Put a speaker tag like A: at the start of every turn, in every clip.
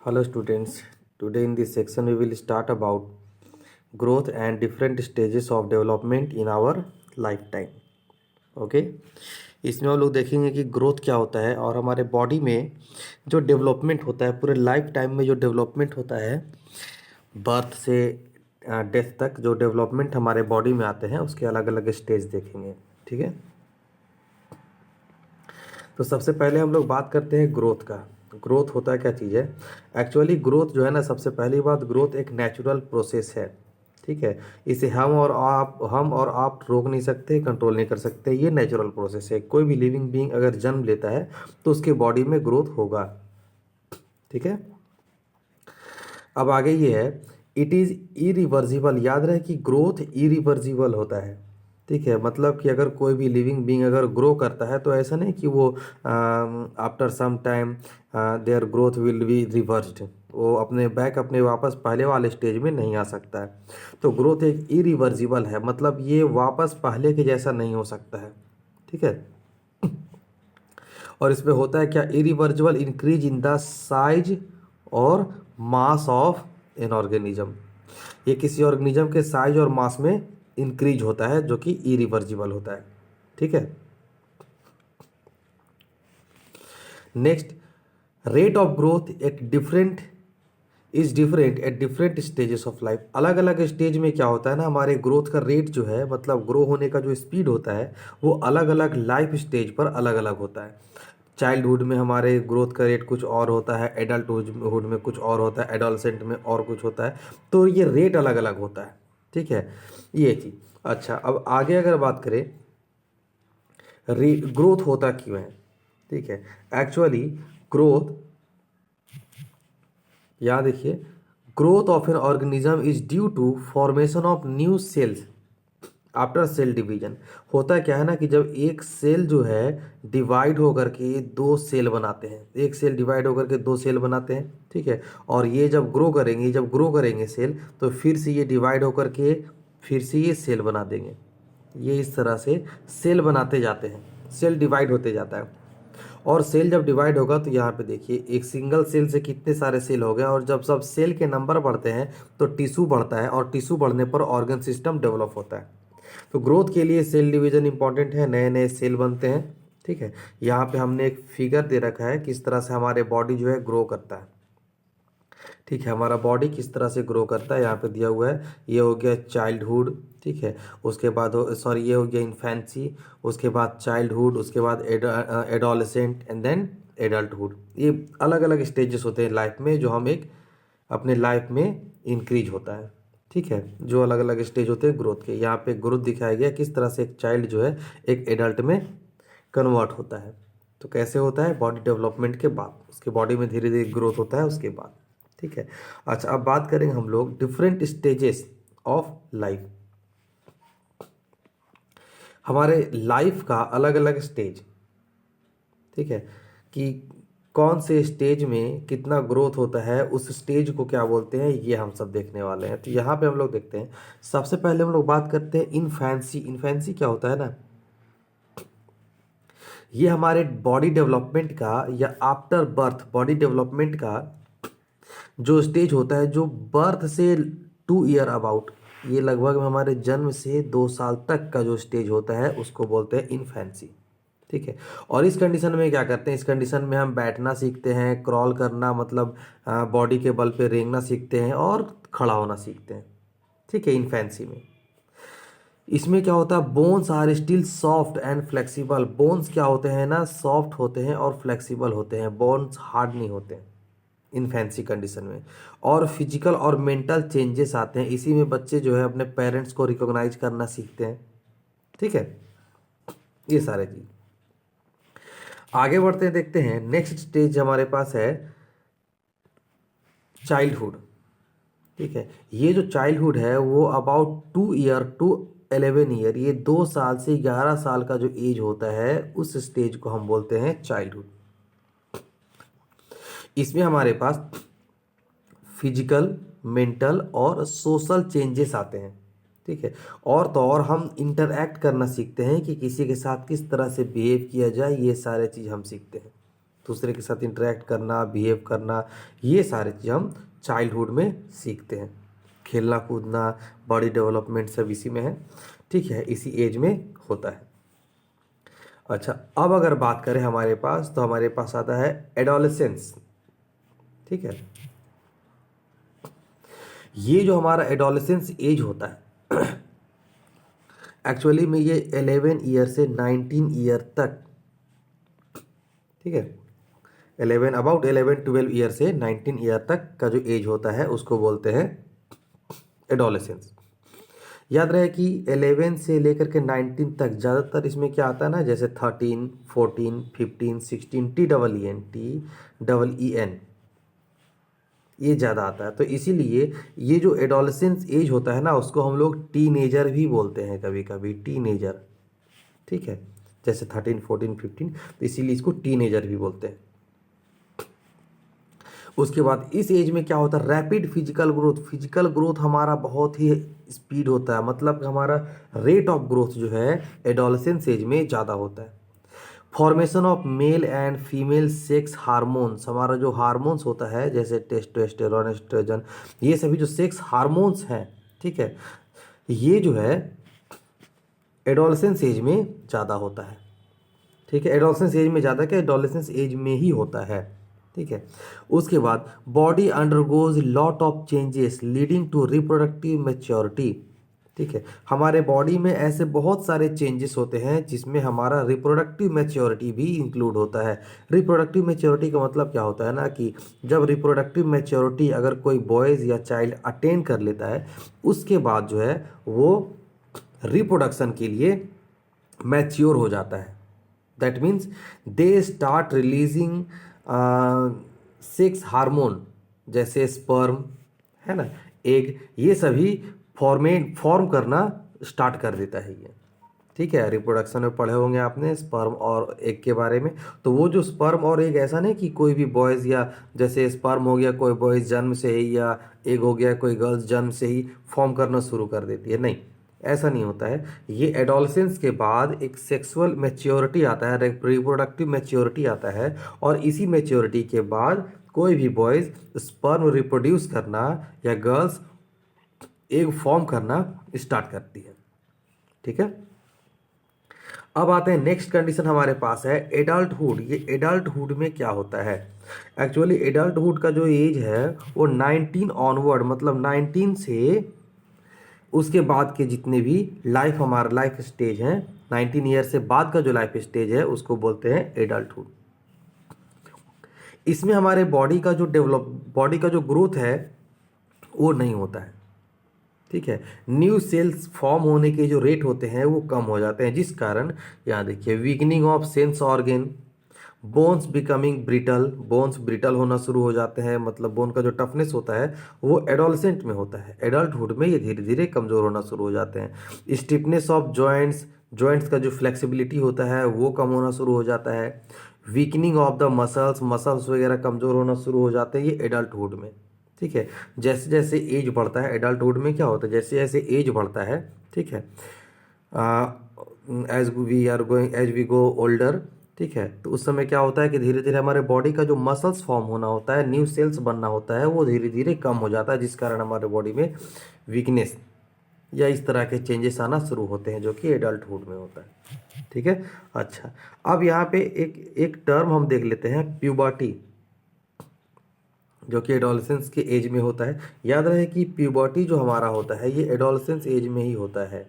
A: Hello students, today in this section we will start about growth and different stages of development in our lifetime. Okay इसमें हम लोग देखेंगे कि growth क्या होता है और हमारे बॉडी में जो डेवलपमेंट होता है पूरे लाइफ टाइम में जो डेवलपमेंट होता है बर्थ से डेथ तक जो डेवलपमेंट हमारे बॉडी में आते हैं उसके अलग अलग स्टेज देखेंगे। ठीक है, तो सबसे पहले हम लोग बात करते हैं ग्रोथ का। ग्रोथ होता है क्या चीज़ है? एक्चुअली ग्रोथ जो है ना, सबसे पहली बात, ग्रोथ एक नेचुरल प्रोसेस है। ठीक है, इसे हम और आप रोक नहीं सकते, कंट्रोल नहीं कर सकते। ये नेचुरल प्रोसेस है। कोई भी लिविंग बीइंग अगर जन्म लेता है तो उसके बॉडी में ग्रोथ होगा। ठीक है, अब आगे ये है, इट इज़ इरिवर्सिबल। याद रहे कि ग्रोथ इरिवर्सिबल होता है। ठीक है, मतलब कि अगर कोई भी लिविंग बीइंग अगर ग्रो करता है तो ऐसा नहीं कि वो after some time there growth will be reversed, वो अपने वापस पहले वाले स्टेज में नहीं आ सकता है। तो ग्रोथ एक इरिवर्सिबल है, मतलब ये वापस पहले के जैसा नहीं हो सकता है। ठीक है, और इसमें होता है क्या? Irreversible increase in the size और मास ऑफ एन ऑर्गेनिज्म। ये किसी ऑर्गेनिज्म के साइज और मास में इंक्रीज होता है जो कि इरिवर्सिबल होता है। ठीक है, नेक्स्ट, रेट ऑफ ग्रोथ एक different is different at different stages of life. अलग अलग स्टेज में क्या होता है ना, हमारे ग्रोथ का रेट जो है, मतलब ग्रो होने का जो स्पीड होता है वो अलग अलग लाइफ स्टेज पर अलग अलग होता है। चाइल्डहुड में हमारे ग्रोथ का रेट कुछ और होता है, एडल्टहुड में कुछ और होता है, एडोलसेंट में और कुछ होता है। तो ये रेट अलग अलग होता है। ठीक है, ये चीज़। अच्छा, अब आगे अगर बात करें ग्रोथ होता क्यों है। ठीक है, एक्चुअली ग्रोथ, यहाँ देखिए, growth of an organism is due to formation of new cells after cell division. होता क्या है ना कि जब एक सेल जो है डिवाइड होकर के दो सेल बनाते हैं, एक सेल डिवाइड होकर के दो सेल बनाते हैं। ठीक है, और ये जब ग्रो करेंगे सेल, तो फिर से ये डिवाइड होकर के फिर से ये सेल बना देंगे। ये इस तरह से सेल बनाते जाते हैं, सेल डिवाइड होते जाता है। और सेल जब डिवाइड होगा तो यहाँ पे देखिए, एक सिंगल सेल से कितने सारे सेल हो गए, और जब सब सेल के नंबर बढ़ते हैं तो टिश्यू बढ़ता है, और टिश्यू बढ़ने पर ऑर्गन सिस्टम डेवलप होता है। तो ग्रोथ के लिए सेल डिवीजन इंपॉर्टेंट है, नए नए सेल बनते हैं। ठीक है, यहाँ पे हमने एक फिगर दे रखा है किस तरह से हमारे बॉडी जो है ग्रो करता है। ठीक है, हमारा बॉडी किस तरह से ग्रो करता है यहाँ पे दिया हुआ है। ये हो गया चाइल्डहुड, ठीक है, उसके बाद सॉरी ये हो गया इन्फेंसी, उसके बाद चाइल्डहुड, उसके बाद एडोलेसेंट एंड देन एडल्टहुड। ये अलग अलग स्टेजेस होते हैं लाइफ में, जो हम एक अपने लाइफ में इंक्रीज होता है। ठीक है, जो अलग अलग स्टेज होते हैं ग्रोथ के। यहाँ पे ग्रोथ दिखाया गया किस तरह से एक चाइल्ड जो है एक एडल्ट में कन्वर्ट होता है। तो कैसे होता है? बॉडी डेवलपमेंट के बाद, उसके बॉडी में धीरे धीरे ग्रोथ होता है उसके बाद। ठीक है, अच्छा, अब बात करेंगे हम लोग डिफरेंट स्टेजेस ऑफ लाइफ। हमारे लाइफ का अलग अलग स्टेज, ठीक है, कि कौन से स्टेज में कितना ग्रोथ होता है, उस स्टेज को क्या बोलते हैं, ये हम सब देखने वाले हैं। तो यहाँ पे हम लोग देखते हैं, सबसे पहले हम लोग बात करते हैं इन्फेंसी। इन्फेंसी क्या होता है ना, ये हमारे बॉडी डेवलपमेंट का या आफ्टर बर्थ बॉडी डेवलपमेंट का जो स्टेज होता है, जो बर्थ से 2 ईयर अबाउट, ये लगभग हमारे जन्म से 2 साल तक का जो स्टेज होता है उसको बोलते हैं इन्फेंसी। ठीक है, और इस कंडीशन में क्या करते हैं, इस कंडीशन में हम बैठना सीखते हैं, क्रॉल करना, मतलब बॉडी के बल पे रेंगना सीखते हैं, और खड़ा होना सीखते हैं। ठीक है, इन्फेंसी में इसमें क्या होता है, bones are still soft and flexible. Bones क्या होते हैं ना, सॉफ्ट होते हैं और फ्लेक्सिबल होते हैं, बोन्स हार्ड नहीं होते हैं इन्फेंसी कंडीशन में। और फिजिकल और मेंटल चेंजेस आते हैं, इसी में बच्चे जो है अपने पेरेंट्स को रिकॉग्नाइज करना सीखते हैं। ठीक है, ये सारे चीज। आगे बढ़ते हैं, देखते हैं नेक्स्ट स्टेज हमारे पास है चाइल्डहुड। ठीक है, ये जो चाइल्डहुड है वो अबाउट 2 ईयर टू 11 ईयर, ये 2 साल से 11 साल का जो एज होता है उस स्टेज को हम बोलते हैं चाइल्डहुड। इसमें हमारे पास फिजिकल, मेंटल और सोशल चेंजेस आते हैं। ठीक है, और तो और हम इंटरैक्ट करना सीखते हैं कि किसी के साथ किस तरह से बिहेव किया जाए, ये सारे चीज़ हम सीखते हैं। दूसरे के साथ इंटरेक्ट करना, बिहेव करना, ये सारी चीज़ हम चाइल्डहुड में सीखते हैं। खेलना कूदना, बॉडी डेवलपमेंट सब इसी में है, ठीक है, इसी एज में होता है। अच्छा, अब अगर बात करें हमारे पास, तो हमारे पास आता है एडोलेसेंस, ठीक है। ये जो हमारा एडोलेसेंस एज होता है एक्चुअली में ये 11 ईयर से 19 ईयर तक, ठीक है, 11 ईयर से 19 ईयर तक का जो एज होता है उसको बोलते हैं एडोलेसेंस। याद रहे कि 11 से लेकर के 19 तक ज़्यादातर इसमें क्या आता है ना, जैसे 13, 14, 15, 16, TEEN ये ज़्यादा आता है। तो इसीलिए ये जो एडोलेसेंस एज होता है ना, उसको हम लोग टीनेजर भी बोलते हैं कभी कभी, टीनेजर, ठीक है, जैसे 13, 14, 15, तो इसीलिए इसको टीनेजर भी बोलते हैं। उसके बाद इस एज में क्या होता है, rapid physical growth. Physical growth हमारा बहुत ही स्पीड होता है, मतलब हमारा रेट ऑफ ग्रोथ जो है एडोलेसेंस एज में ज़्यादा होता है। Formation of male and female sex hormones, हमारा जो हार्मोन्स होता है जैसे टेस्टोस्टेरोन, एस्ट्रोजन, ये सभी जो सेक्स हार्मोन्स हैं, ठीक है, ये जो है एडोलेसेंस एज में ज़्यादा होता है, ठीक है। एडोलेसेंस एज में ज़्यादा क्या, एडोलेसेंस एज में ही होता है, ठीक है। उसके बाद body undergoes lot of changes leading to reproductive maturity, ठीक है। हमारे बॉडी में ऐसे बहुत सारे चेंजेस होते हैं जिसमें हमारा रिप्रोडक्टिव मैच्योरिटी भी इंक्लूड होता है। रिप्रोडक्टिव मैच्योरिटी का मतलब क्या होता है ना, कि जब रिप्रोडक्टिव मैच्योरिटी अगर कोई बॉयज़ या चाइल्ड अटेन कर लेता है, उसके बाद जो है वो रिप्रोडक्शन के लिए मैच्योर हो जाता है। That means they start releasing sex hormone, जैसे स्पर्म है ना, एग, ये सभी फॉर्म करना स्टार्ट कर देता है ये, ठीक है। रिप्रोडक्शन में पढ़े होंगे आपने स्पर्म और एग के बारे में। तो वो जो स्पर्म और एग, ऐसा नहीं कि कोई भी बॉयज़, या जैसे स्पर्म हो गया कोई बॉयज़ जन्म से ही, या एग हो गया कोई गर्ल्स जन्म से ही फॉर्म करना शुरू कर देती है, नहीं, ऐसा नहीं होता है। ये एडोलेसेंस के बाद एक सेक्सुअल मैच्योरिटी आता है, रिप्रोडक्टिव मैच्योरिटी आता है, और इसी मैच्योरिटी के बाद कोई भी बॉयज़ स्पर्म रिप्रोड्यूस करना या गर्ल्स एग फॉर्म करना स्टार्ट करती है, ठीक है। अब आते हैं नेक्स्ट कंडीशन हमारे पास है एडल्टहुड। ये एडल्टहुड में क्या होता है, एक्चुअली एडल्टहुड का जो एज है वो 19 ऑनवर्ड, मतलब 19 से उसके बाद के जितने भी हमारा लाइफ स्टेज हैं, 19 ईयर से बाद का जो लाइफ स्टेज है उसको बोलते हैं एडल्टहुड। इसमें हमारे बॉडी का जो ग्रोथ है वो नहीं होता है, ठीक है। न्यू सेल्स फॉर्म होने के जो रेट होते हैं वो कम हो जाते हैं, जिस कारण यहाँ देखिए weakening of sense organ, bones becoming brittle, bones brittle होना शुरू हो जाते हैं, मतलब बोन का जो टफनेस होता है वो एडोलेसेंट में होता है, एडल्टहुड में ये धीरे धीरे कमज़ोर होना शुरू हो जाते हैं। स्टिफनेस ऑफ जॉइंट्स का जो फ्लेक्सिबिलिटी होता है वो कम होना शुरू हो जाता है। वीकनिंग ऑफ द मसल्स वगैरह कमज़ोर होना शुरू हो जाते हैं, ये एडल्टहुड में, ठीक है। जैसे जैसे एज बढ़ता है एडल्टहुड में क्या होता है, जैसे जैसे एज बढ़ता है, ठीक है, एज वी गो ओल्डर, ठीक है, तो उस समय क्या होता है कि धीरे धीरे हमारे बॉडी का जो मसल्स फॉर्म होना होता है, न्यू सेल्स बनना होता है, वो धीरे धीरे कम हो जाता है, जिस कारण हमारे बॉडी में वीकनेस या इस तरह के चेंजेस आना शुरू होते हैं, जो कि एडल्टहुड में होता है, ठीक है। अच्छा, अब यहाँ पे एक टर्म हम देख लेते हैं, प्यूबर्टी, जो कि एडोलेसेंस के एज में होता है। याद रहे कि प्यूबर्टी जो हमारा होता है ये एडोलेसेंस एज में ही होता है,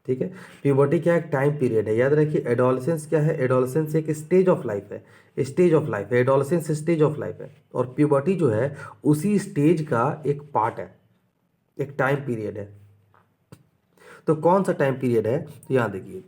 A: ठीक है। प्यूबर्टी क्या है, एक टाइम पीरियड है। याद रखिए एडोलेसेंस क्या है, एडोलेसेंस एक स्टेज ऑफ लाइफ है, एडोलेसेंस स्टेज ऑफ लाइफ है, और प्यूबर्टी जो है उसी स्टेज का एक पार्ट है, एक टाइम पीरियड है। तो कौन सा टाइम पीरियड है, तो यहाँ देखिए,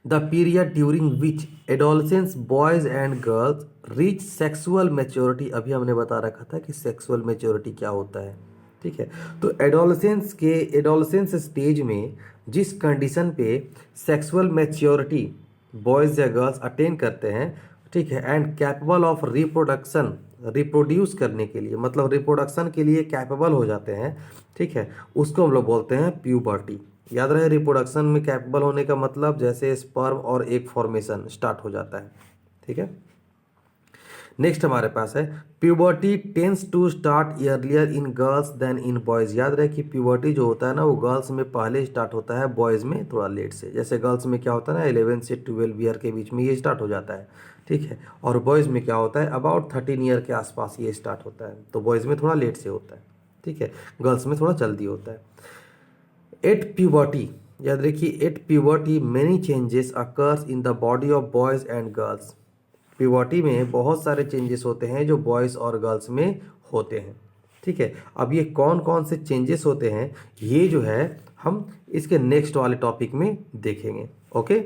A: the period during which adolescence boys and girls reach sexual maturity. अभी हमने बता रखा था कि सेक्सुअल मैच्योरिटी क्या होता है, ठीक है। तो एडोलेसेंस स्टेज में जिस कंडीशन पे सेक्सुअल मैच्योरिटी बॉयज़ या गर्ल्स अटेन करते हैं, ठीक है, एंड कैपेबल ऑफ रिप्रोड्यूस करने के लिए, मतलब रिप्रोडक्शन के लिए कैपेबल हो जाते हैं, ठीक है, उसको हम लोग बोलते हैं प्यूबर्टी। याद रहे रिप्रोडक्शन में कैपेबल होने का मतलब जैसे स्पर्म और एग फॉर्मेशन स्टार्ट हो जाता है, ठीक है। नेक्स्ट हमारे पास है puberty tends to start earlier in girls than in boys. याद रहे कि प्यूबर्टी जो होता है ना वो गर्ल्स में पहले स्टार्ट होता है, बॉयज़ में थोड़ा लेट से। जैसे गर्ल्स में क्या होता है ना 11 से 12 ईयर के बीच में ये स्टार्ट हो जाता है, ठीक है। और बॉयज़ में क्या होता है अबाउट 13 ईयर के आसपास ये स्टार्ट होता है। तो बॉयज़ में थोड़ा लेट से होता है, ठीक है, गर्ल्स में थोड़ा जल्दी होता है। एट प्यूबर्टी, याद रखिए at puberty many changes occurs in the body of boys and girls. Puberty में बहुत सारे चेंजेस होते हैं जो बॉयज़ और गर्ल्स में होते हैं, ठीक है। अब ये कौन कौन से चेंजेस होते हैं ये जो है हम इसके नेक्स्ट वाले टॉपिक में देखेंगे। ओके।